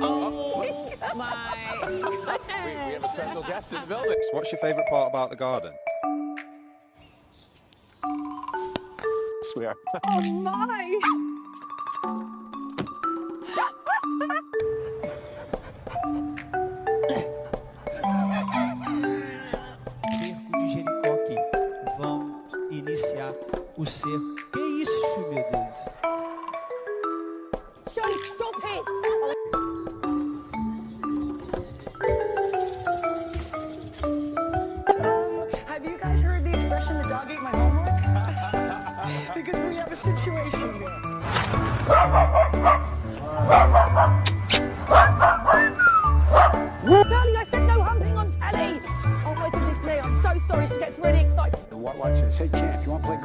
Oh my. We have a special guest in the building. What's your favourite part about the garden? Swear. Oh my. Cerco de Jericó aqui. Vamos iniciar o cerco. Que isso, meu Deus? Shirley, stop it. Have you guys heard the expression, the dog ate my homework? Because we have a situation here. Shirley, I said no humping on telly. Oh, where did this me? I'm so sorry. She gets really excited. The watch says, hey, champ, you want to play